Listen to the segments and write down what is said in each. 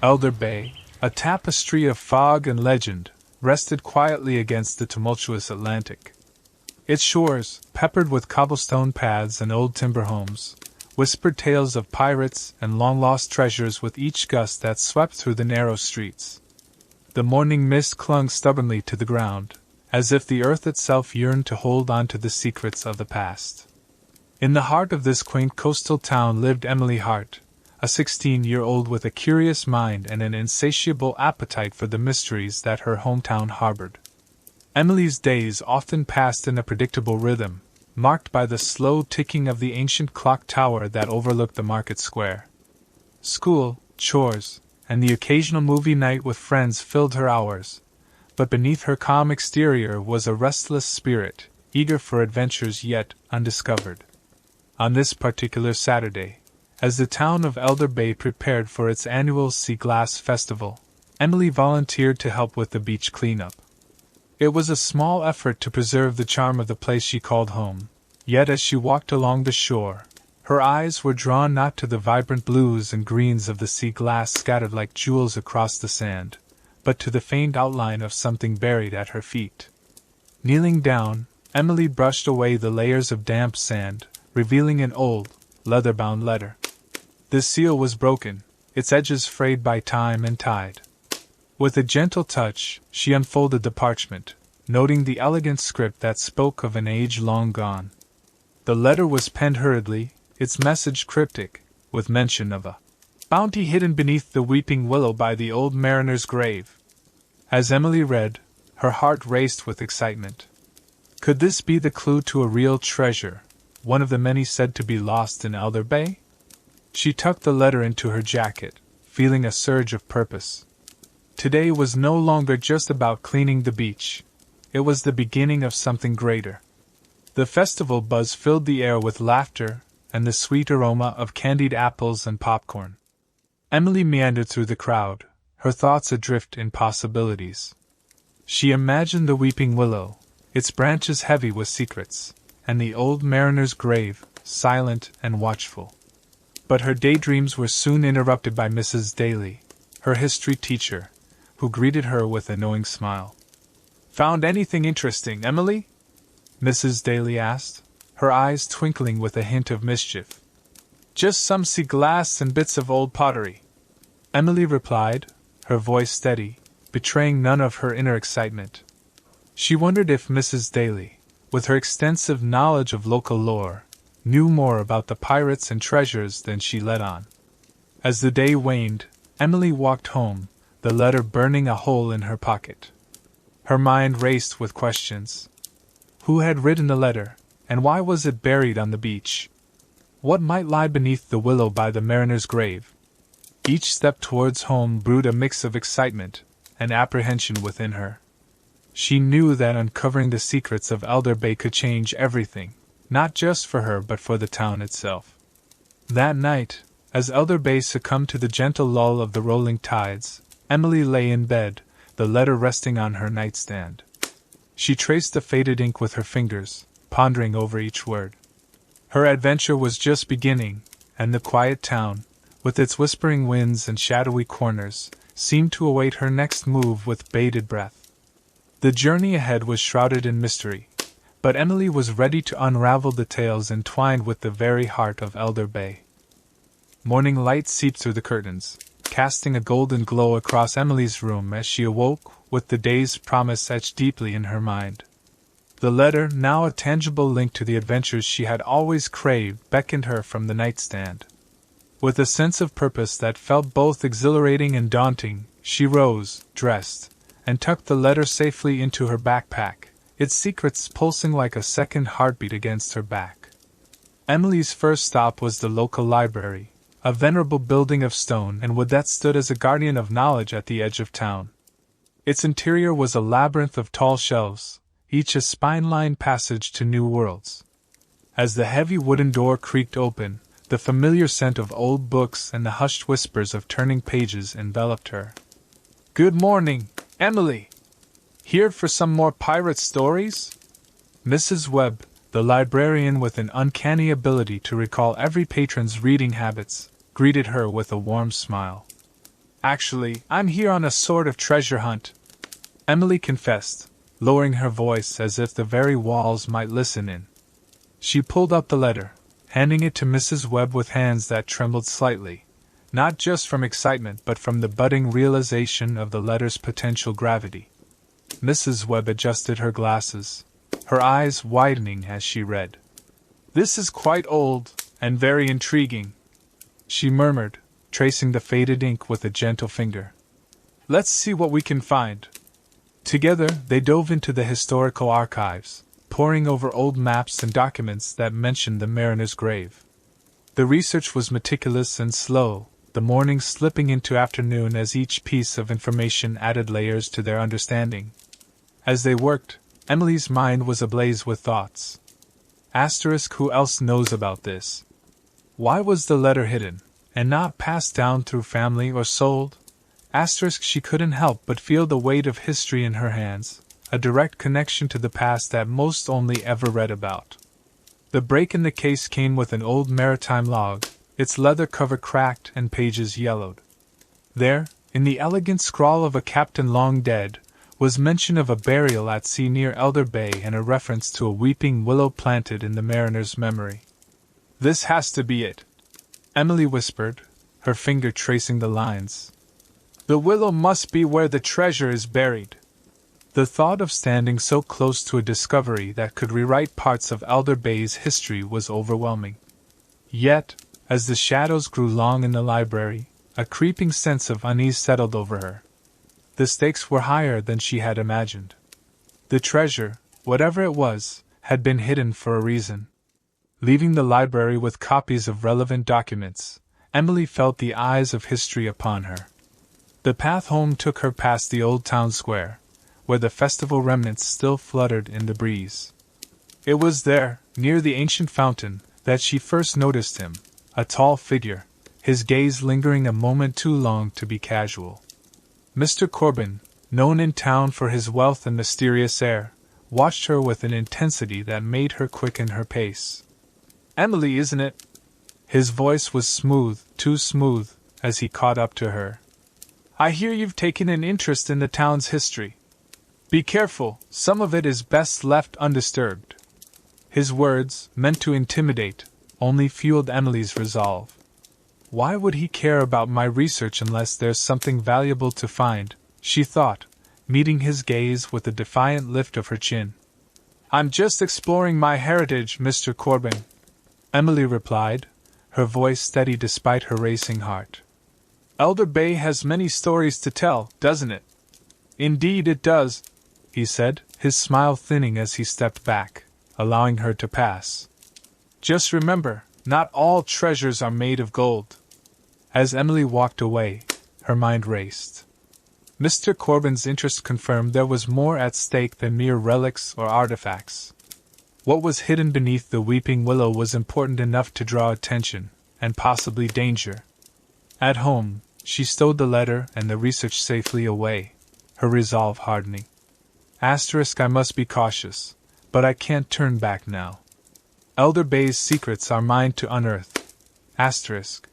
Elder Bay, a tapestry of fog and legend, rested quietly against the tumultuous Atlantic. Its shores, peppered with cobblestone paths and old timber homes, whispered tales of pirates and long-lost treasures with each gust that swept through the narrow streets. The morning mist clung stubbornly to the ground, as if the earth itself yearned to hold on to the secrets of the past. In the heart of this quaint coastal town lived Emily Hart, a 16-year-old with a curious mind and an insatiable appetite for the mysteries that her hometown harbored. Emily's days often passed in a predictable rhythm, marked by the slow ticking of the ancient clock tower that overlooked the market square. School, chores, and the occasional movie night with friends filled her hours, but beneath her calm exterior was a restless spirit, eager for adventures yet undiscovered. On this particular Saturday, as the town of Elder Bay prepared for its annual Sea Glass Festival, Emily volunteered to help with the beach cleanup. It was a small effort to preserve the charm of the place she called home, yet as she walked along the shore, her eyes were drawn not to the vibrant blues and greens of the sea glass scattered like jewels across the sand, but to the faint outline of something buried at her feet. Kneeling down, Emily brushed away the layers of damp sand, revealing an old, leather-bound letter. The seal was broken, its edges frayed by time and tide. With a gentle touch, she unfolded the parchment, noting the elegant script that spoke of an age long gone. The letter was penned hurriedly, its message cryptic, with mention of a bounty hidden beneath the weeping willow by the old mariner's grave. As Emily read, her heart raced with excitement. Could this be the clue to a real treasure, one of the many said to be lost in Elder Bay? She tucked the letter into her jacket, feeling a surge of purpose. Today was no longer just about cleaning the beach. It was the beginning of something greater. The festival buzz filled the air with laughter and the sweet aroma of candied apples and popcorn. Emily meandered through the crowd, her thoughts adrift in possibilities. She imagined the weeping willow, its branches heavy with secrets, and the old mariner's grave, silent and watchful. But her daydreams were soon interrupted by Mrs. Daly, her history teacher, who greeted her with a knowing smile. "Found anything interesting, Emily?" Mrs. Daly asked, her eyes twinkling with a hint of mischief. "Just some sea glass and bits of old pottery," Emily replied, her voice steady, betraying none of her inner excitement. She wondered if Mrs. Daly, with her extensive knowledge of local lore, knew more about the pirates and treasures than she let on. As the day waned, Emily walked home, the letter burning a hole in her pocket. Her mind raced with questions. Who had written the letter, and why was it buried on the beach? What might lie beneath the willow by the mariner's grave? Each step towards home brewed a mix of excitement and apprehension within her. She knew that uncovering the secrets of Elder Bay could change everything, not just for her but for the town itself. That night, as Elder Bay succumbed to the gentle lull of the rolling tides, Emily lay in bed, the letter resting on her nightstand. She traced the faded ink with her fingers, pondering over each word. Her adventure was just beginning, and the quiet town, with its whispering winds and shadowy corners, seemed to await her next move with bated breath. The journey ahead was shrouded in mystery, but Emily was ready to unravel the tales entwined with the very heart of Elder Bay. Morning light seeped through the curtains, casting a golden glow across Emily's room as she awoke with the day's promise etched deeply in her mind. The letter, now a tangible link to the adventures she had always craved, beckoned her from the nightstand. With a sense of purpose that felt both exhilarating and daunting, she rose, dressed, and tucked the letter safely into her backpack, its secrets pulsing like a second heartbeat against her back. Emily's first stop was the local library, a venerable building of stone and wood that stood as a guardian of knowledge at the edge of town. Its interior was a labyrinth of tall shelves, each a spine-lined passage to new worlds. As the heavy wooden door creaked open, the familiar scent of old books and the hushed whispers of turning pages enveloped her. "Good morning, Emily! Here for some more pirate stories?" Mrs. Webb, the librarian with an uncanny ability to recall every patron's reading habits, greeted her with a warm smile. Actually, I'm here on a sort of treasure hunt, Emily confessed, lowering her voice as if the very walls might listen in. She pulled up the letter, handing it to Mrs. Webb with hands that trembled slightly, not just from excitement but from the budding realization of the letter's potential gravity. Mrs. Webb adjusted her glasses, her eyes widening as she read. "This is quite old, and very intriguing," she murmured, tracing the faded ink with a gentle finger. "Let's see what we can find." Together, they dove into the historical archives, poring over old maps and documents that mentioned the mariner's grave. The research was meticulous and slow, the mornings slipping into afternoon as each piece of information added layers to their understanding. As they worked, Emily's mind was ablaze with thoughts. Asterisk, who else knows about this? Why was the letter hidden, and not passed down through family or sold? Asterisk, she couldn't help but feel the weight of history in her hands, a direct connection to the past that most only ever read about. The break in the case came with an old maritime log, its leather cover cracked and pages yellowed. There, in the elegant scrawl of a captain long dead, was mention of a burial at sea near Elder Bay and a reference to a weeping willow planted in the mariner's memory. "This has to be it," Emily whispered, her finger tracing the lines. "The willow must be where the treasure is buried." The thought of standing so close to a discovery that could rewrite parts of Elder Bay's history was overwhelming. Yet, as the shadows grew long in the library, a creeping sense of unease settled over her. The stakes were higher than she had imagined. The treasure, whatever it was, had been hidden for a reason. Leaving the library with copies of relevant documents, Emily felt the eyes of history upon her. The path home took her past the old town square, where the festival remnants still fluttered in the breeze. It was there, near the ancient fountain, that she first noticed him, a tall figure, his gaze lingering a moment too long to be casual. Mr. Corbin, known in town for his wealth and mysterious air, watched her with an intensity that made her quicken her pace. "Emily, isn't it?" His voice was smooth, too smooth, as he caught up to her. "I hear you've taken an interest in the town's history. Be careful, some of it is best left undisturbed." His words, meant to intimidate, only fueled Emily's resolve. Why would he care about my research unless there's something valuable to find, she thought, meeting his gaze with a defiant lift of her chin. "I'm just exploring my heritage, Mr. Corbin," Emily replied, her voice steady despite her racing heart. "Elder Bay has many stories to tell, doesn't it?" "Indeed it does," he said, his smile thinning as he stepped back, allowing her to pass. "Just remember, not all treasures are made of gold." As Emily walked away, her mind raced. Mr. Corbin's interest confirmed there was more at stake than mere relics or artifacts. What was hidden beneath the weeping willow was important enough to draw attention, and possibly danger. At home, she stowed the letter and the research safely away, her resolve hardening. Asterisk, I must be cautious, but I can't turn back now. Elder Bay's secrets are mine to unearth. Asterisk.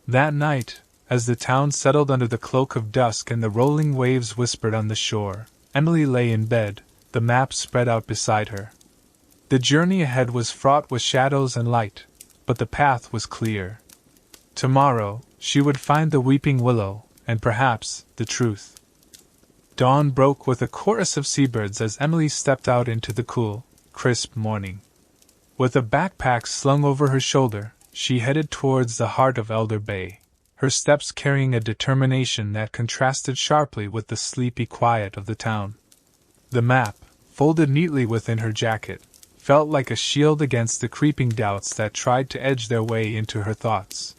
That night, as the town settled under the cloak of dusk and the rolling waves whispered on the shore, Emily lay in bed, the map spread out beside her. The journey ahead was fraught with shadows and light, but the path was clear. Tomorrow, she would find the weeping willow, and perhaps, the truth. Dawn broke with a chorus of seabirds as Emily stepped out into the cool, crisp morning. With a backpack slung over her shoulder, she headed towards the heart of Elder Bay, her steps carrying a determination that contrasted sharply with the sleepy quiet of the town. The map, folded neatly within her jacket, felt like a shield against the creeping doubts that tried to edge their way into her thoughts.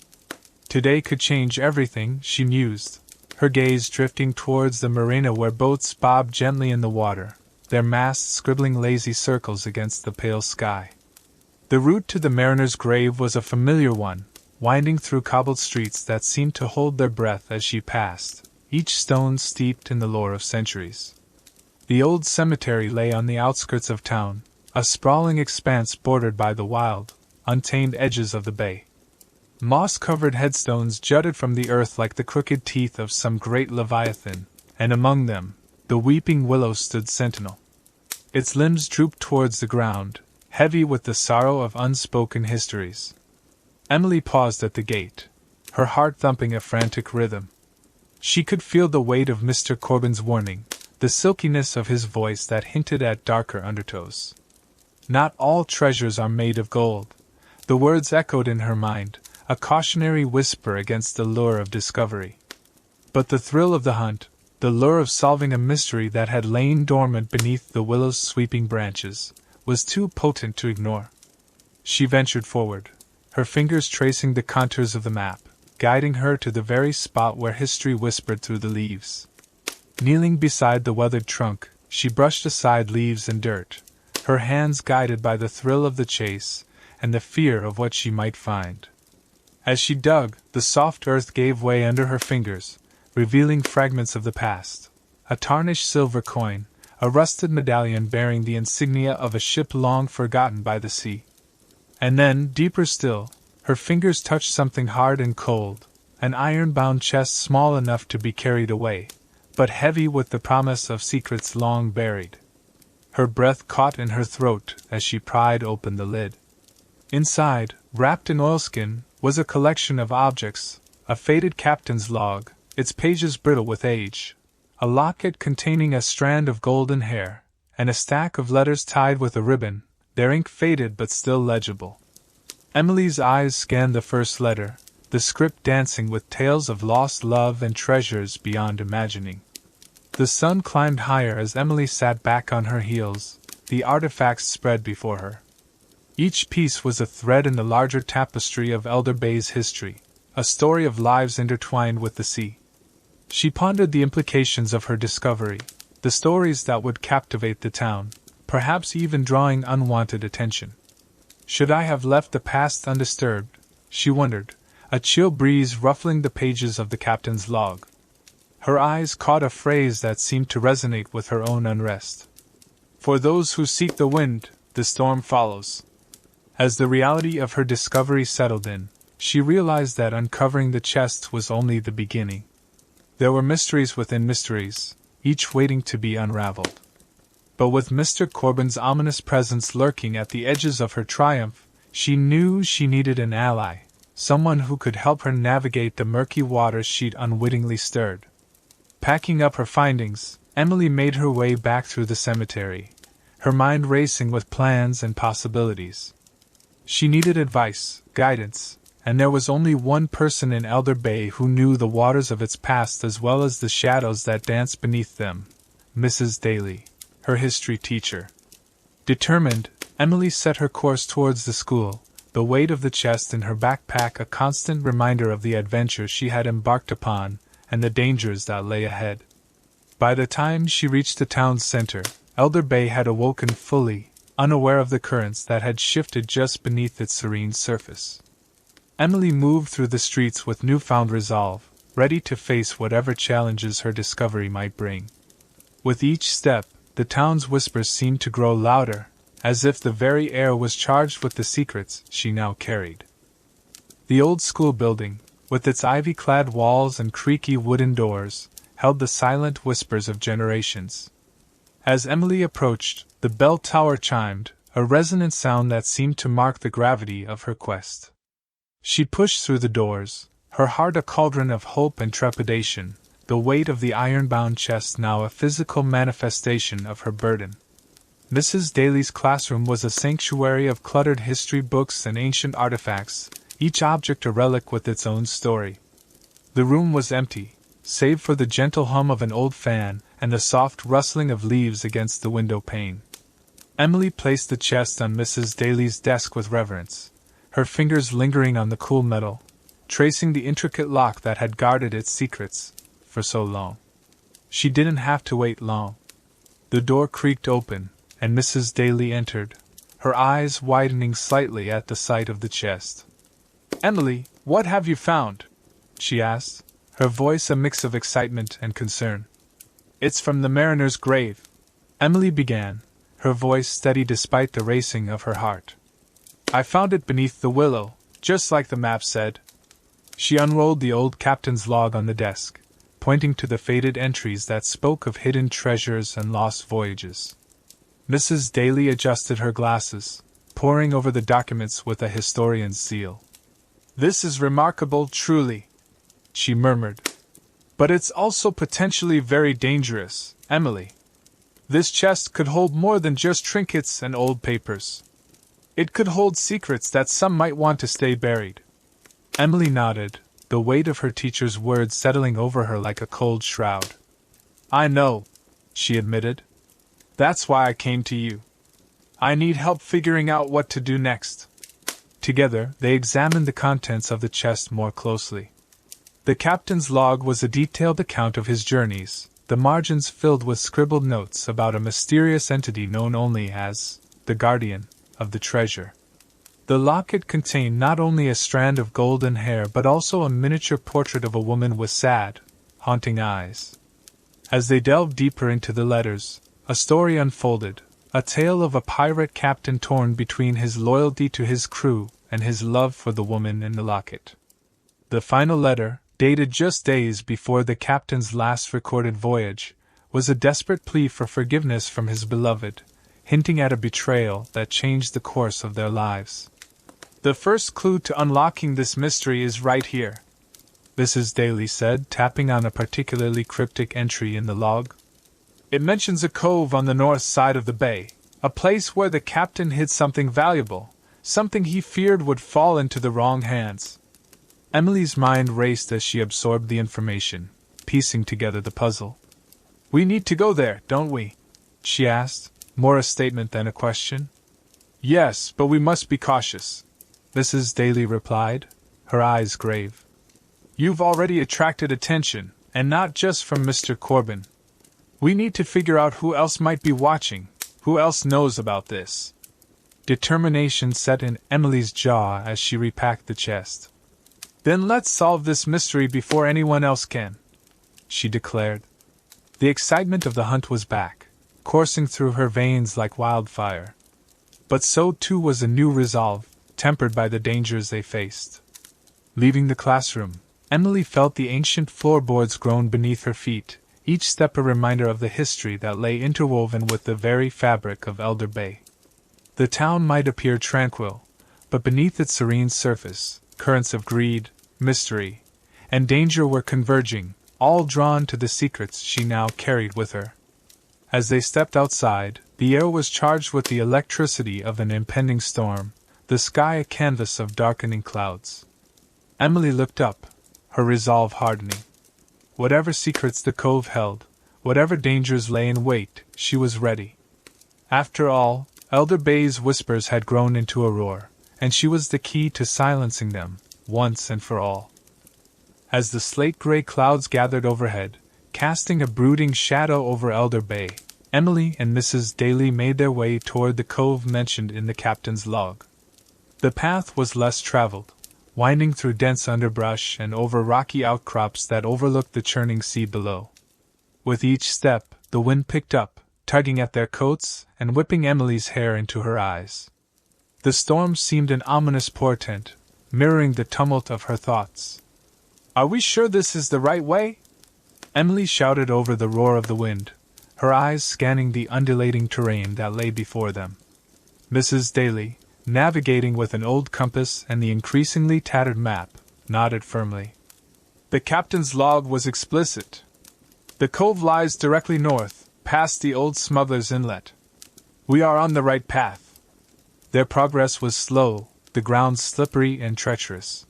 Today could change everything, she mused, her gaze drifting towards the marina where boats bobbed gently in the water, their masts scribbling lazy circles against the pale sky. The route to the mariner's grave was a familiar one, winding through cobbled streets that seemed to hold their breath as she passed, each stone steeped in the lore of centuries. The old cemetery lay on the outskirts of town, a sprawling expanse bordered by the wild, untamed edges of the bay. Moss-covered headstones jutted from the earth like the crooked teeth of some great leviathan, and among them, the weeping willow stood sentinel. Its limbs drooped towards the ground, heavy with the sorrow of unspoken histories. Emily paused at the gate, her heart thumping a frantic rhythm. She could feel the weight of Mr. Corbin's warning, the silkiness of his voice that hinted at darker undertows. Not all treasures are made of gold. The words echoed in her mind, a cautionary whisper against the lure of discovery. But the thrill of the hunt, the lure of solving a mystery that had lain dormant beneath the willow's sweeping branches, was too potent to ignore. She ventured forward, her fingers tracing the contours of the map, guiding her to the very spot where history whispered through the leaves. Kneeling beside the weathered trunk, she brushed aside leaves and dirt, her hands guided by the thrill of the chase and the fear of what she might find. As she dug, the soft earth gave way under her fingers, revealing fragments of the past, a tarnished silver coin, a rusted medallion bearing the insignia of a ship long forgotten by the sea. And then, deeper still, her fingers touched something hard and cold, an iron-bound chest small enough to be carried away, but heavy with the promise of secrets long buried. Her breath caught in her throat as she pried open the lid. Inside, wrapped in oilskin, was a collection of objects, a faded captain's log, its pages brittle with age, a locket containing a strand of golden hair, and a stack of letters tied with a ribbon, their ink faded but still legible. Emily's eyes scanned the first letter, the script dancing with tales of lost love and treasures beyond imagining. The sun climbed higher as Emily sat back on her heels, the artifacts spread before her. Each piece was a thread in the larger tapestry of Elder Bay's history, a story of lives intertwined with the sea. She pondered the implications of her discovery, the stories that would captivate the town, perhaps even drawing unwanted attention. Should I have left the past undisturbed? She wondered, a chill breeze ruffling the pages of the captain's log. Her eyes caught a phrase that seemed to resonate with her own unrest. For those who seek the wind, the storm follows. As the reality of her discovery settled in, she realized that uncovering the chest was only the beginning. There were mysteries within mysteries, each waiting to be unraveled. But with Mr. Corbin's ominous presence lurking at the edges of her triumph, she knew she needed an ally, someone who could help her navigate the murky waters she'd unwittingly stirred. Packing up her findings, Emily made her way back through the cemetery, her mind racing with plans and possibilities. She needed advice, guidance, and there was only one person in Elder Bay who knew the waters of its past as well as the shadows that danced beneath them, Mrs. Daly, her history teacher. Determined, Emily set her course towards the school, the weight of the chest in her backpack a constant reminder of the adventure she had embarked upon and the dangers that lay ahead. By the time she reached the town's center, Elder Bay had awoken fully, unaware of the currents that had shifted just beneath its serene surface. Emily moved through the streets with newfound resolve, ready to face whatever challenges her discovery might bring. With each step, the town's whispers seemed to grow louder, as if the very air was charged with the secrets she now carried. The old school building, with its ivy-clad walls and creaky wooden doors, held the silent whispers of generations. As Emily approached, the bell tower chimed, a resonant sound that seemed to mark the gravity of her quest. She pushed through the doors, her heart a cauldron of hope and trepidation, the weight of the iron-bound chest now a physical manifestation of her burden. Mrs. Daly's classroom was a sanctuary of cluttered history books and ancient artifacts, each object a relic with its own story. The room was empty, save for the gentle hum of an old fan and the soft rustling of leaves against the window pane. Emily placed the chest on Mrs. Daly's desk with reverence, her fingers lingering on the cool metal, tracing the intricate lock that had guarded its secrets for so long. She didn't have to wait long. The door creaked open, and Mrs. Daly entered, her eyes widening slightly at the sight of the chest. "Emily, what have you found?" she asked, her voice a mix of excitement and concern. "It's from the mariner's grave," Emily began, her voice steady despite the racing of her heart. "I found it beneath the willow, just like the map said. She unrolled the old captain's log on the desk, pointing to the faded entries that spoke of hidden treasures and lost voyages. Mrs. Daly adjusted her glasses, poring over the documents with a historian's zeal. "This is remarkable, truly," she murmured. "But it's also potentially very dangerous, Emily. This chest could hold more than just trinkets and old papers. It could hold secrets that some might want to stay buried." Emily nodded, the weight of her teacher's words settling over her like a cold shroud. "I know," she admitted. "That's why I came to you. I need help figuring out what to do next." Together, they examined the contents of the chest more closely. The captain's log was a detailed account of his journeys, the margins filled with scribbled notes about a mysterious entity known only as the guardian of the treasure. The locket contained not only a strand of golden hair but also a miniature portrait of a woman with sad, haunting eyes. As they delved deeper into the letters, a story unfolded, a tale of a pirate captain torn between his loyalty to his crew and his love for the woman in the locket. The final letter, dated just days before the captain's last recorded voyage, was a desperate plea for forgiveness from his beloved, hinting at a betrayal that changed the course of their lives. "The first clue to unlocking this mystery is right here," Mrs. Daly said, tapping on a particularly cryptic entry in the log. "It mentions a cove on the north side of the bay, a place where the captain hid something valuable, something he feared would fall into the wrong hands." Emily's mind raced as she absorbed the information, piecing together the puzzle. "We need to go there, don't we?" she asked, more a statement than a question. "Yes, but we must be cautious," Mrs. Daly replied, her eyes grave. "You've already attracted attention, and not just from Mr. Corbin. We need to figure out who else might be watching, who else knows about this." Determination set in Emily's jaw as she repacked the chest. "Then let's solve this mystery before anyone else can," she declared. The excitement of the hunt was back, coursing through her veins like wildfire. But so too was a new resolve, tempered by the dangers they faced. Leaving the classroom, Emily felt the ancient floorboards groan beneath her feet, each step a reminder of the history that lay interwoven with the very fabric of Elder Bay. The town might appear tranquil, but beneath its serene surface, currents of greed, mystery, and danger were converging, all drawn to the secrets she now carried with her. As they stepped outside, the air was charged with the electricity of an impending storm, the sky a canvas of darkening clouds. Emily looked up, her resolve hardening. Whatever secrets the cove held, whatever dangers lay in wait, she was ready. After all, Elder Bay's whispers had grown into a roar, and she was the key to silencing them, once and for all. As the slate-gray clouds gathered overhead, casting a brooding shadow over Elder Bay, Emily and Mrs. Daly made their way toward the cove mentioned in the captain's log. The path was less traveled, winding through dense underbrush and over rocky outcrops that overlooked the churning sea below. With each step, the wind picked up, tugging at their coats and whipping Emily's hair into her eyes. The storm seemed an ominous portent, mirroring the tumult of her thoughts. "Are we sure this is the right way?" Emily shouted over the roar of the wind, her eyes scanning the undulating terrain that lay before them. Mrs. Daly, navigating with an old compass and the increasingly tattered map, nodded firmly. "The captain's log was explicit. The cove lies directly north, past the old smuggler's inlet. We are on the right path." Their progress was slow, the ground slippery and treacherous.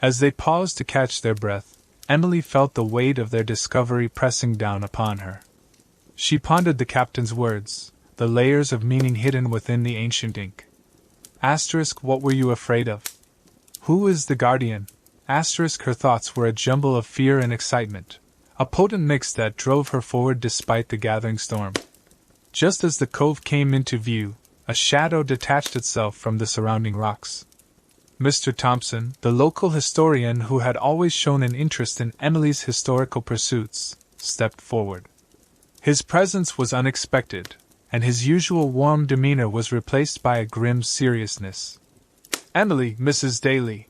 As they paused to catch their breath, Emily felt the weight of their discovery pressing down upon her. She pondered the captain's words, the layers of meaning hidden within the ancient ink. What were you afraid of? Who is the guardian? Her thoughts were a jumble of fear and excitement, a potent mix that drove her forward despite the gathering storm. Just as the cove came into view, a shadow detached itself from the surrounding rocks. Mr. Thompson, the local historian who had always shown an interest in Emily's historical pursuits, stepped forward. His presence was unexpected, and his usual warm demeanor was replaced by a grim seriousness. "Emily, Mrs. Daly,"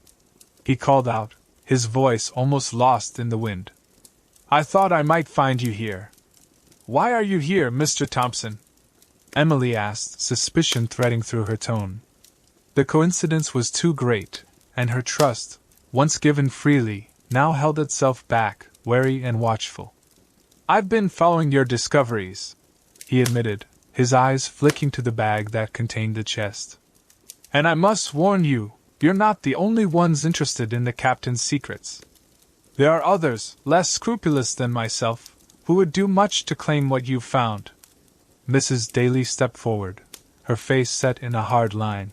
he called out, his voice almost lost in the wind. "I thought I might find you here." "Why are you here, Mr. Thompson?" Emily asked, suspicion threading through her tone. The coincidence was too great, and her trust, once given freely, now held itself back, wary and watchful. "I've been following your discoveries," he admitted, his eyes flicking to the bag that contained the chest. "And I must warn you, you're not the only ones interested in the captain's secrets. There are others, less scrupulous than myself, who would do much to claim what you've found." Mrs. Daly stepped forward, her face set in a hard line.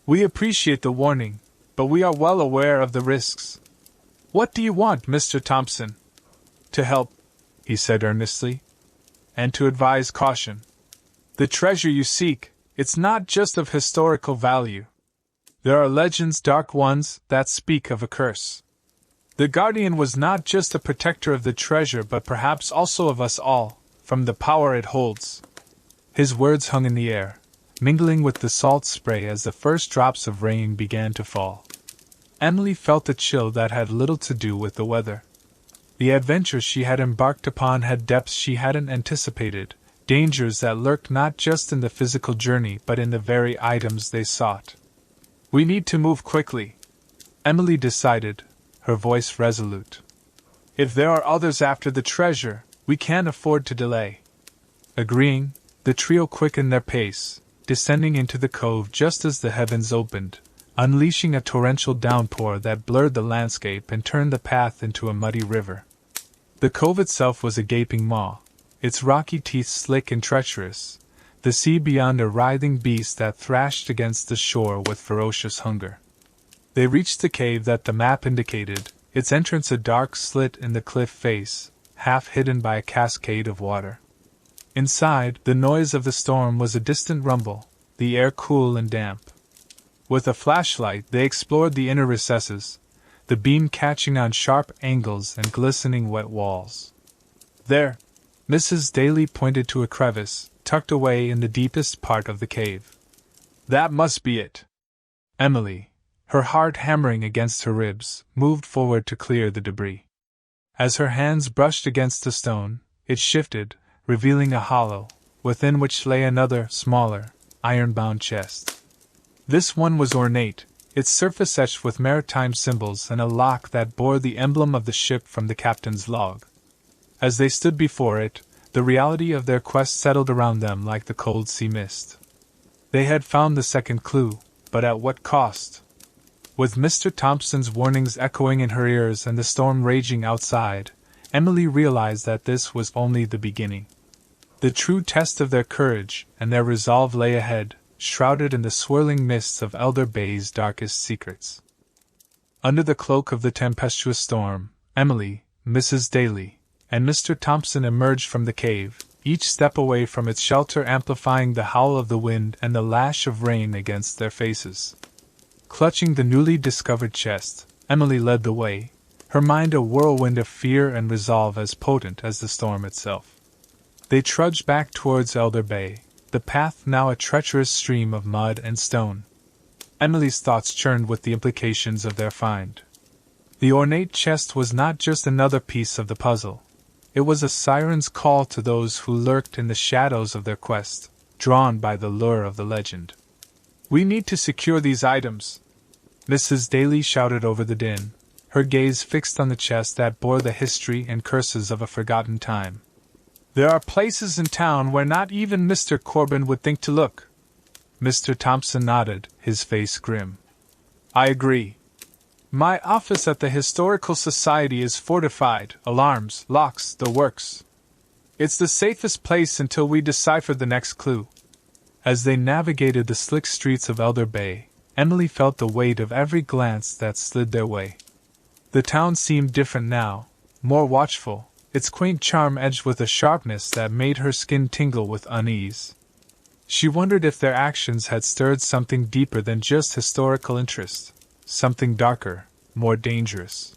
"We appreciate the warning, but we are well aware of the risks. What do you want, Mr. Thompson?" "To help," he said earnestly, "and to advise caution. The treasure you seek, it's not just of historical value. There are legends, dark ones, that speak of a curse. The Guardian was not just a protector of the treasure but perhaps also of us all, from the power it holds." His words hung in the air, mingling with the salt spray as the first drops of rain began to fall. Emily felt a chill that had little to do with the weather. The adventure she had embarked upon had depths she hadn't anticipated, dangers that lurked not just in the physical journey but in the very items they sought. "We need to move quickly," Emily decided, her voice resolute. "If there are others after the treasure, we can't afford to delay." Agreeing, the trio quickened their pace, descending into the cove just as the heavens opened, unleashing a torrential downpour that blurred the landscape and turned the path into a muddy river. The cove itself was a gaping maw, its rocky teeth slick and treacherous, the sea beyond a writhing beast that thrashed against the shore with ferocious hunger. They reached the cave that the map indicated, its entrance a dark slit in the cliff face, half hidden by a cascade of water. Inside, the noise of the storm was a distant rumble, the air cool and damp. With a flashlight, they explored the inner recesses, the beam catching on sharp angles and glistening wet walls. There, Mrs. Daly pointed to a crevice, tucked away in the deepest part of the cave. "That must be it." Emily, her heart hammering against her ribs, moved forward to clear the debris. As her hands brushed against the stone, it shifted, revealing a hollow, within which lay another, smaller, iron-bound chest. This one was ornate, its surface etched with maritime symbols and a lock that bore the emblem of the ship from the captain's log. As they stood before it, the reality of their quest settled around them like the cold sea mist. They had found the second clue, but at what cost? With Mr. Thompson's warnings echoing in her ears and the storm raging outside, Emily realized that this was only the beginning. The true test of their courage and their resolve lay ahead, shrouded in the swirling mists of Elder Bay's darkest secrets. Under the cloak of the tempestuous storm, Emily, Mrs. Daly, and Mr. Thompson emerged from the cave, each step away from its shelter amplifying the howl of the wind and the lash of rain against their faces. Clutching the newly discovered chest, Emily led the way, her mind a whirlwind of fear and resolve as potent as the storm itself. They trudged back towards Elder Bay, the path now a treacherous stream of mud and stone. Emily's thoughts churned with the implications of their find. The ornate chest was not just another piece of the puzzle. It was a siren's call to those who lurked in the shadows of their quest, drawn by the lure of the legend. "We need to secure these items," Mrs. Daly shouted over the din, her gaze fixed on the chest that bore the history and curses of a forgotten time. "There are places in town where not even Mr. Corbin would think to look." Mr. Thompson nodded, his face grim. "I agree. My office at the Historical Society is fortified, alarms, locks, the works. It's the safest place until we decipher the next clue." As they navigated the slick streets of Elder Bay, Emily felt the weight of every glance that slid their way. The town seemed different now, more watchful, its quaint charm edged with a sharpness that made her skin tingle with unease. She wondered if their actions had stirred something deeper than just historical interest, something darker, more dangerous.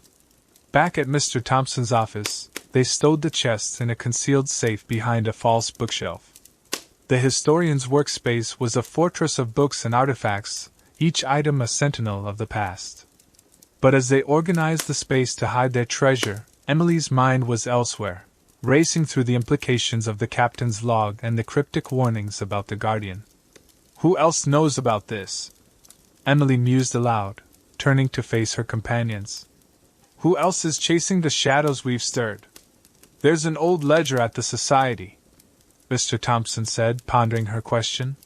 Back at Mr. Thompson's office, they stowed the chests in a concealed safe behind a false bookshelf. The historian's workspace was a fortress of books and artifacts, each item a sentinel of the past. But as they organized the space to hide their treasure, Emily's mind was elsewhere, racing through the implications of the captain's log and the cryptic warnings about the Guardian. Who else knows about this? Emily mused aloud, turning to face her companions. Who else is chasing the shadows we've stirred? There's an old ledger at the Society, Mr. Thompson said, pondering her question.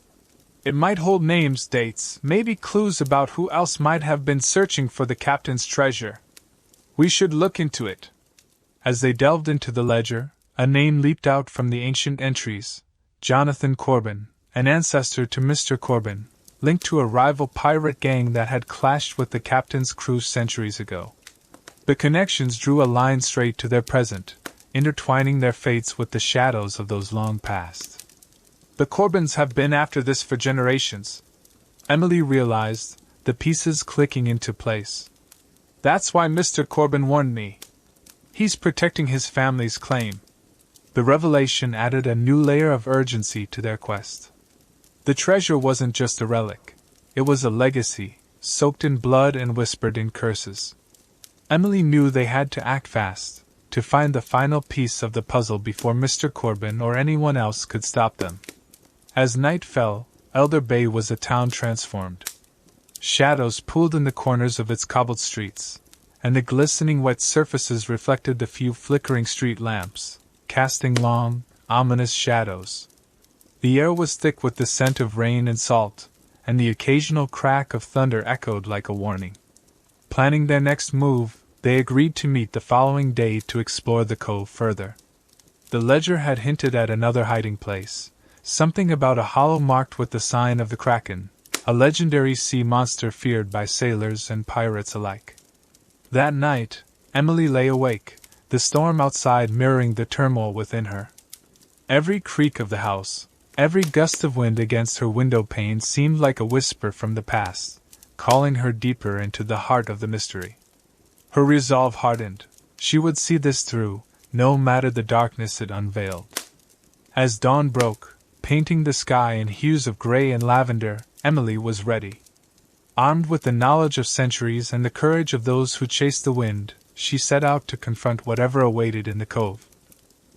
It might hold names, dates, maybe clues about who else might have been searching for the captain's treasure. We should look into it. As they delved into the ledger, a name leaped out from the ancient entries: Jonathan Corbin, an ancestor to Mr. Corbin, linked to a rival pirate gang that had clashed with the captain's crew centuries ago. The connections drew a line straight to their present, intertwining their fates with the shadows of those long past. The Corbins have been after this for generations, Emily realized, the pieces clicking into place. That's why Mr. Corbin warned me. He's protecting his family's claim. The revelation added a new layer of urgency to their quest. The treasure wasn't just a relic. It was a legacy, soaked in blood and whispered in curses. Emily knew they had to act fast, to find the final piece of the puzzle before Mr. Corbin or anyone else could stop them. As night fell, Elder Bay was a town transformed. Shadows pooled in the corners of its cobbled streets, and the glistening wet surfaces reflected the few flickering street lamps, casting long, ominous shadows. The air was thick with the scent of rain and salt, and the occasional crack of thunder echoed like a warning. Planning their next move, they agreed to meet the following day to explore the cove further. The ledger had hinted at another hiding place, something about a hollow marked with the sign of the Kraken, a legendary sea monster feared by sailors and pirates alike. That night, Emily lay awake, the storm outside mirroring the turmoil within her. Every creak of the house, every gust of wind against her window pane seemed like a whisper from the past, calling her deeper into the heart of the mystery. Her resolve hardened. She would see this through, no matter the darkness it unveiled. As dawn broke, painting the sky in hues of gray and lavender, Emily was ready. Armed with the knowledge of centuries and the courage of those who chased the wind, she set out to confront whatever awaited in the cove.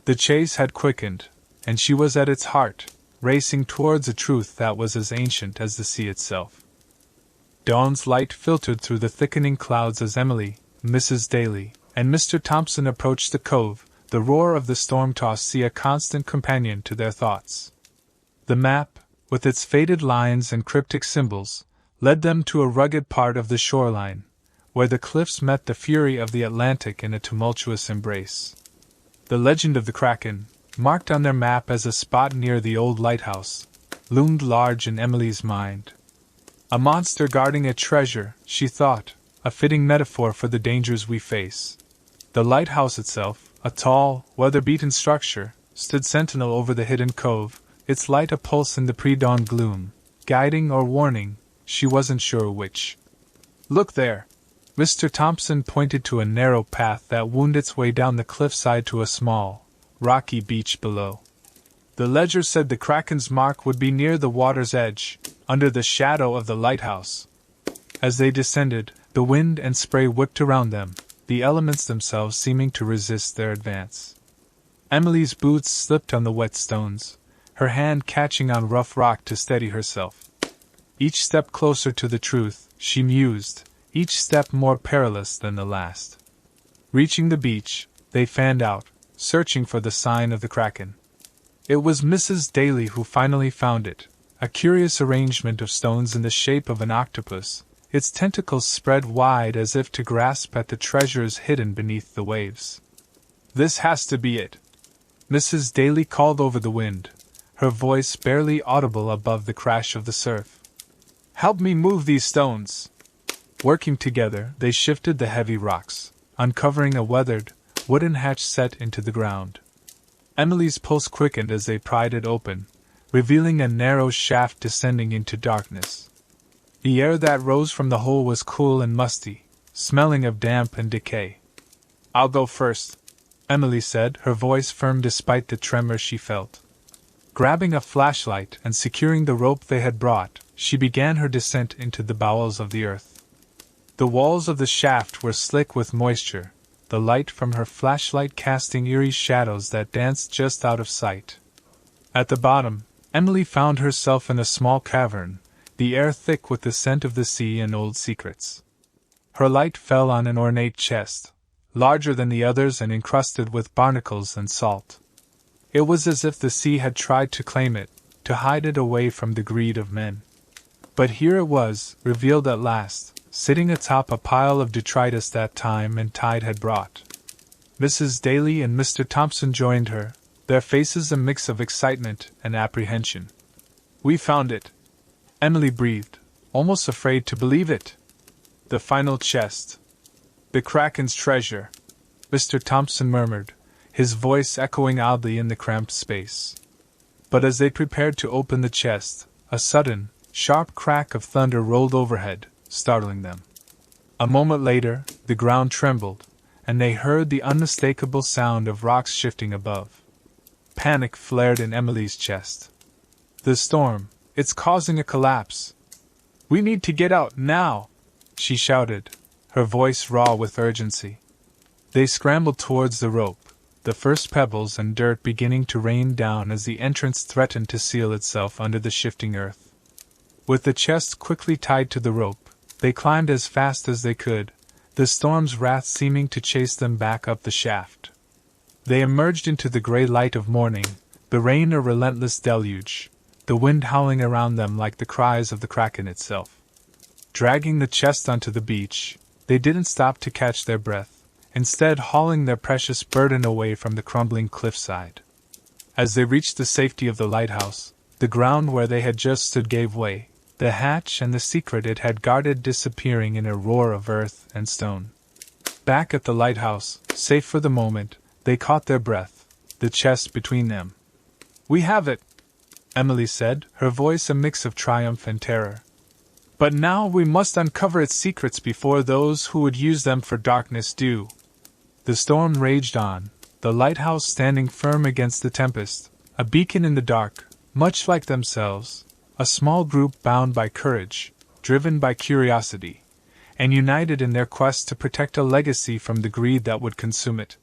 The chase had quickened, and she was at its heart, racing towards a truth that was as ancient as the sea itself. Dawn's light filtered through the thickening clouds as Emily, Mrs. Daly, and Mr. Thompson approached the cove, the roar of the storm-tossed sea a constant companion to their thoughts. The map, with its faded lines and cryptic symbols, led them to a rugged part of the shoreline, where the cliffs met the fury of the Atlantic in a tumultuous embrace. The legend of the Kraken, marked on their map as a spot near the old lighthouse, loomed large in Emily's mind. A monster guarding a treasure, she thought, a fitting metaphor for the dangers we face. The lighthouse itself, a tall, weather-beaten structure, stood sentinel over the hidden cove, its light a pulse in the pre-dawn gloom, guiding or warning, she wasn't sure which. Look there! Mr. Thompson pointed to a narrow path that wound its way down the cliffside to a small, rocky beach below. The ledger said the Kraken's mark would be near the water's edge, under the shadow of the lighthouse. As they descended, the wind and spray whipped around them, the elements themselves seeming to resist their advance. Emily's boots slipped on the wet stones, her hand catching on rough rock to steady herself. Each step closer to the truth, she mused, each step more perilous than the last. Reaching the beach, they fanned out, searching for the sign of the Kraken. It was Mrs. Daly who finally found it, a curious arrangement of stones in the shape of an octopus, its tentacles spread wide as if to grasp at the treasures hidden beneath the waves. This has to be it, Mrs. Daly called over the wind, her voice barely audible above the crash of the surf. Help me move these stones. Working together, they shifted the heavy rocks, uncovering a weathered, wooden hatch set into the ground. Emily's pulse quickened as they pried it open, revealing a narrow shaft descending into darkness. The air that rose from the hole was cool and musty, smelling of damp and decay. I'll go first, Emily said, her voice firm despite the tremor she felt. Grabbing a flashlight and securing the rope they had brought, she began her descent into the bowels of the earth. The walls of the shaft were slick with moisture, the light from her flashlight casting eerie shadows that danced just out of sight. At the bottom, Emily found herself in a small cavern, the air thick with the scent of the sea and old secrets. Her light fell on an ornate chest, larger than the others and encrusted with barnacles and salt. It was as if the sea had tried to claim it, to hide it away from the greed of men. But here it was, revealed at last, sitting atop a pile of detritus that time and tide had brought. Mrs. Daly and Mr. Thompson joined her, their faces a mix of excitement and apprehension. "We found it," Emily breathed, almost afraid to believe it. "The final chest. The Kraken's treasure," Mr. Thompson murmured, his voice echoing oddly in the cramped space. But as they prepared to open the chest, a sudden, sharp crack of thunder rolled overhead, startling them. A moment later, the ground trembled, and they heard the unmistakable sound of rocks shifting above. Panic flared in Emily's chest. "The storm, it's causing a collapse. We need to get out now," she shouted, her voice raw with urgency. They scrambled towards the rope, the first pebbles and dirt beginning to rain down as the entrance threatened to seal itself under the shifting earth. With the chest quickly tied to the rope, they climbed as fast as they could, the storm's wrath seeming to chase them back up the shaft. They emerged into the grey light of morning, the rain a relentless deluge, the wind howling around them like the cries of the Kraken itself. Dragging the chest onto the beach, they didn't stop to catch their breath, instead hauling their precious burden away from the crumbling cliffside. As they reached the safety of the lighthouse, the ground where they had just stood gave way, the hatch and the secret it had guarded disappearing in a roar of earth and stone. Back at the lighthouse, safe for the moment, they caught their breath, the chest between them. "We have it," Emily said, her voice a mix of triumph and terror. "But now we must uncover its secrets before those who would use them for darkness do." The storm raged on, the lighthouse standing firm against the tempest, a beacon in the dark, much like themselves, a small group bound by courage, driven by curiosity, and united in their quest to protect a legacy from the greed that would consume it.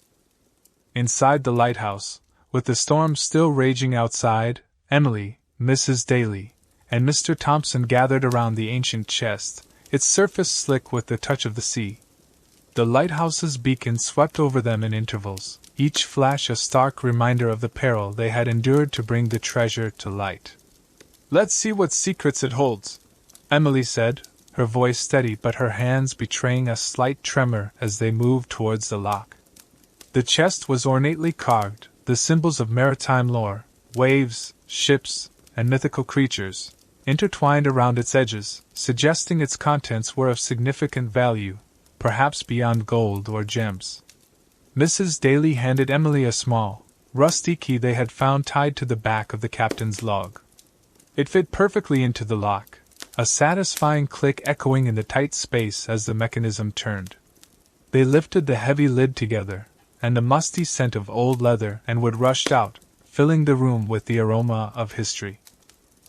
Inside the lighthouse, with the storm still raging outside, Emily, Mrs. Daly, and Mr. Thompson gathered around the ancient chest, its surface slick with the touch of the sea. The lighthouse's beacon swept over them in intervals, each flash a stark reminder of the peril they had endured to bring the treasure to light. "Let's see what secrets it holds," Emily said, her voice steady but her hands betraying a slight tremor as they moved towards the lock. The chest was ornately carved, the symbols of maritime lore, waves, ships, and mythical creatures, intertwined around its edges, suggesting its contents were of significant value, perhaps beyond gold or gems. Mrs. Daly handed Emily a small, rusty key they had found tied to the back of the captain's log. It fit perfectly into the lock, a satisfying click echoing in the tight space as the mechanism turned. They lifted the heavy lid together, and the musty scent of old leather and wood rushed out, filling the room with the aroma of history.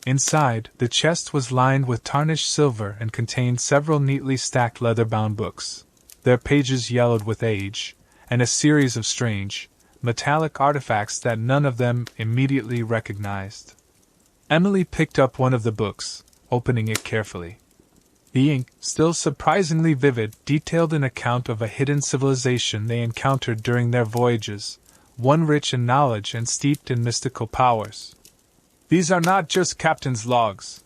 Inside, the chest was lined with tarnished silver and contained several neatly stacked leather-bound books, their pages yellowed with age, and a series of strange, metallic artifacts that none of them immediately recognized. Emily picked up one of the books, opening it carefully. The ink, still surprisingly vivid, detailed an account of a hidden civilization they encountered during their voyages, one rich in knowledge and steeped in mystical powers. "These are not just captain's logs,"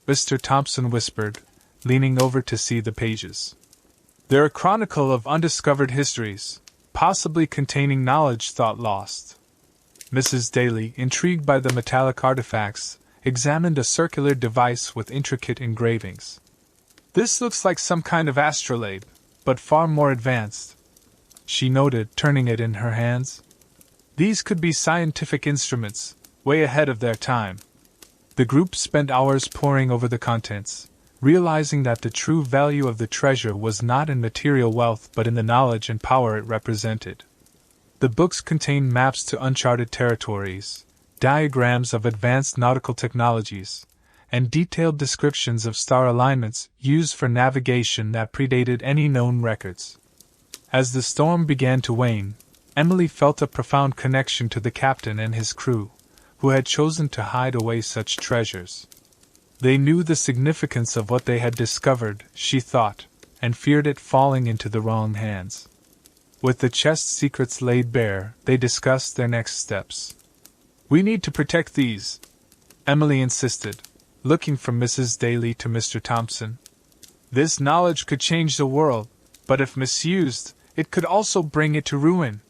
Mr. Thompson whispered, leaning over to see the pages. "They're a chronicle of undiscovered histories, possibly containing knowledge thought lost." Mrs. Daly, intrigued by the metallic artifacts, examined a circular device with intricate engravings. "This looks like some kind of astrolabe, but far more advanced," she noted, turning it in her hands. "These could be scientific instruments, way ahead of their time." The group spent hours poring over the contents, realizing that the true value of the treasure was not in material wealth but in the knowledge and power it represented. The books contained maps to uncharted territories, diagrams of advanced nautical technologies, and detailed descriptions of star alignments used for navigation that predated any known records. As the storm began to wane, Emily felt a profound connection to the captain and his crew, who had chosen to hide away such treasures. They knew the significance of what they had discovered, she thought, and feared it falling into the wrong hands. With the chest's secrets laid bare, they discussed their next steps. "We need to protect these," Emily insisted, looking from Mrs. Daly to Mr. Thompson. "This knowledge could change the world, but if misused, it could also bring it to ruin."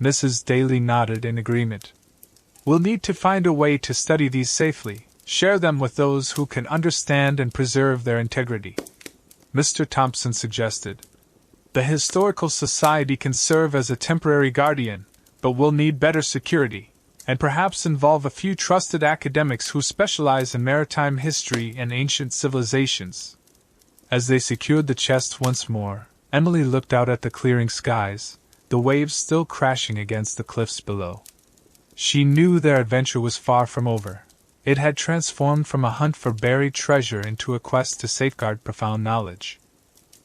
Mrs. Daly nodded in agreement. "We'll need to find a way to study these safely, share them with those who can understand and preserve their integrity," Mr. Thompson suggested. "The Historical Society can serve as a temporary guardian, but we'll need better security, and perhaps involve a few trusted academics who specialize in maritime history and ancient civilizations." As they secured the chest once more, Emily looked out at the clearing skies, the waves still crashing against the cliffs below. She knew their adventure was far from over. It had transformed from a hunt for buried treasure into a quest to safeguard profound knowledge.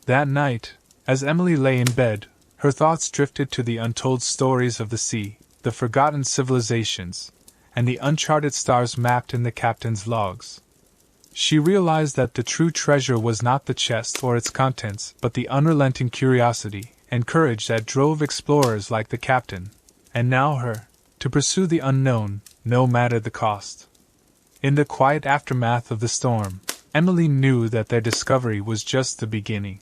That night, as Emily lay in bed, her thoughts drifted to the untold stories of the sea, the forgotten civilizations, and the uncharted stars mapped in the captain's logs. She realized that the true treasure was not the chest or its contents, but the unrelenting curiosity and courage that drove explorers like the captain, and now her, to pursue the unknown, no matter the cost. In the quiet aftermath of the storm, Emily knew that their discovery was just the beginning.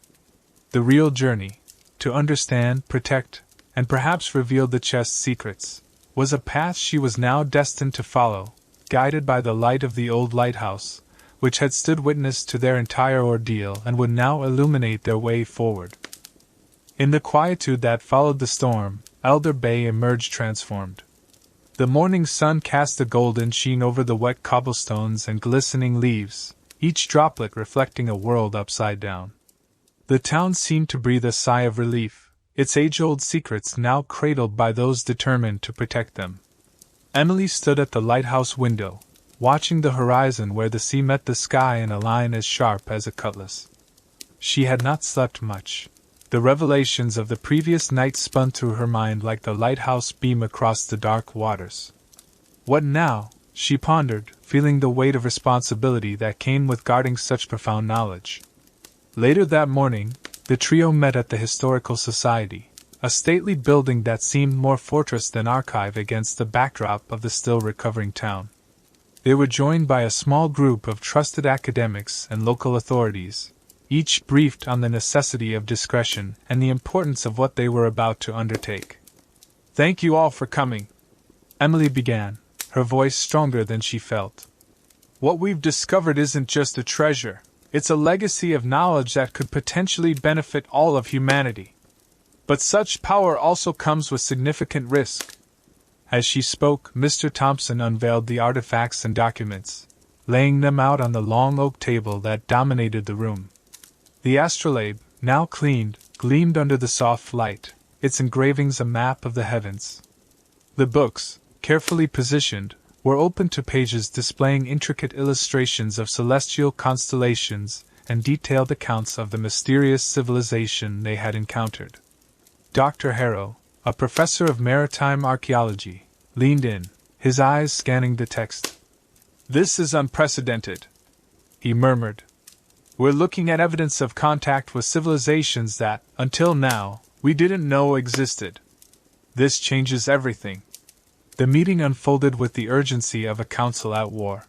The real journey, to understand, protect, and perhaps reveal the chest's secrets, was a path she was now destined to follow, guided by the light of the old lighthouse, which had stood witness to their entire ordeal and would now illuminate their way forward. In the quietude that followed the storm, Elder Bay emerged transformed. The morning sun cast a golden sheen over the wet cobblestones and glistening leaves, each droplet reflecting a world upside down. The town seemed to breathe a sigh of relief, its age-old secrets now cradled by those determined to protect them. Emily stood at the lighthouse window, watching the horizon where the sea met the sky in a line as sharp as a cutlass. She had not slept much. The revelations of the previous night spun through her mind like the lighthouse beam across the dark waters. What now? She pondered, feeling the weight of responsibility that came with guarding such profound knowledge. Later that morning, the trio met at the Historical Society, a stately building that seemed more fortress than archive against the backdrop of the still recovering town. They were joined by a small group of trusted academics and local authorities, each briefed on the necessity of discretion and the importance of what they were about to undertake. "Thank you all for coming," Emily began, her voice stronger than she felt. "What we've discovered isn't just a treasure, it's a legacy of knowledge that could potentially benefit all of humanity. But such power also comes with significant risk." As she spoke, Mr. Thompson unveiled the artifacts and documents, laying them out on the long oak table that dominated the room. The astrolabe, now cleaned, gleamed under the soft light, its engravings a map of the heavens. The books, carefully positioned, were open to pages displaying intricate illustrations of celestial constellations and detailed accounts of the mysterious civilization they had encountered. Dr. Harrow, a professor of maritime archaeology, leaned in, his eyes scanning the text. "This is unprecedented," he murmured. "We're looking at evidence of contact with civilizations that, until now, we didn't know existed. This changes everything." The meeting unfolded with the urgency of a council at war.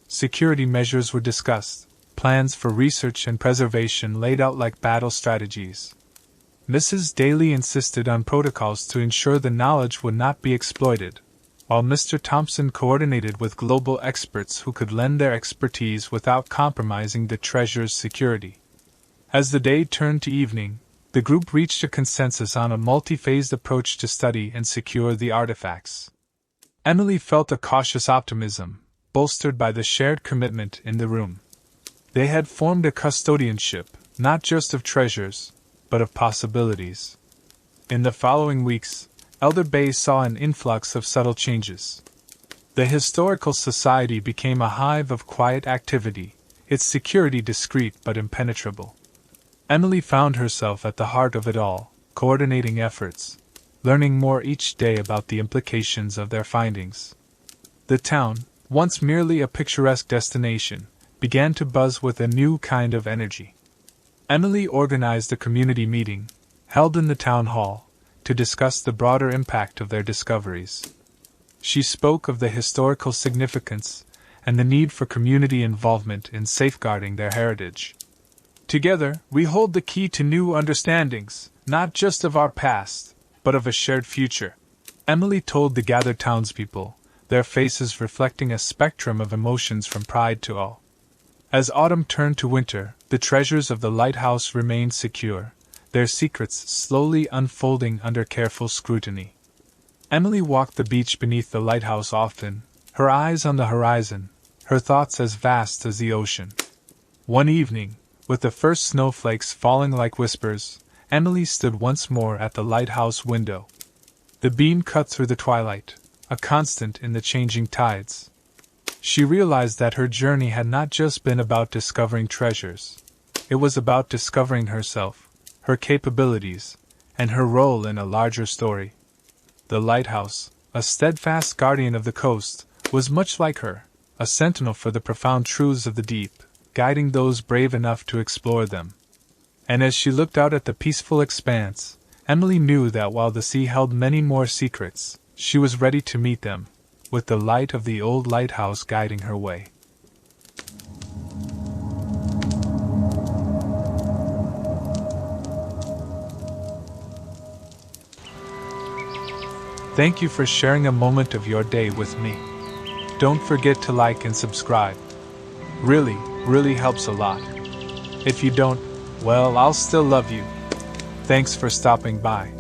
Security measures were discussed, plans for research and preservation laid out like battle strategies. Mrs. Daly insisted on protocols to ensure the knowledge would not be exploited, while Mr. Thompson coordinated with global experts who could lend their expertise without compromising the treasure's security. As the day turned to evening, the group reached a consensus on a multi-phased approach to study and secure the artifacts. Emily felt a cautious optimism, bolstered by the shared commitment in the room. They had formed a custodianship, not just of treasures, but of possibilities. In the following weeks, Elder Bay saw an influx of subtle changes. The Historical Society became a hive of quiet activity, its security discreet but impenetrable. Emily found herself at the heart of it all, coordinating efforts, learning more each day about the implications of their findings. The town, once merely a picturesque destination, began to buzz with a new kind of energy. Emily organized a community meeting, held in the town hall, to discuss the broader impact of their discoveries. She spoke of the historical significance and the need for community involvement in safeguarding their heritage. Together, we hold the key to new understandings, not just of our past, but of a shared future, Emily told the gathered townspeople, their faces reflecting a spectrum of emotions from pride to awe. As autumn turned to winter, the treasures of the lighthouse remained secure, their secrets slowly unfolding under careful scrutiny. Emily walked the beach beneath the lighthouse often, her eyes on the horizon, her thoughts as vast as the ocean. One evening, with the first snowflakes falling like whispers, Emily stood once more at the lighthouse window. The beam cut through the twilight, a constant in the changing tides. She realized that her journey had not just been about discovering treasures. It was about discovering herself, her capabilities, and her role in a larger story. The lighthouse, a steadfast guardian of the coast, was much like her, a sentinel for the profound truths of the deep, guiding those brave enough to explore them. And as she looked out at the peaceful expanse, Emily knew that while the sea held many more secrets, she was ready to meet them, with the light of the old lighthouse guiding her way. Thank you for sharing a moment of your day with me. Don't forget to like and subscribe. Really helps a lot. If you don't, well, I'll still love you. Thanks for stopping by.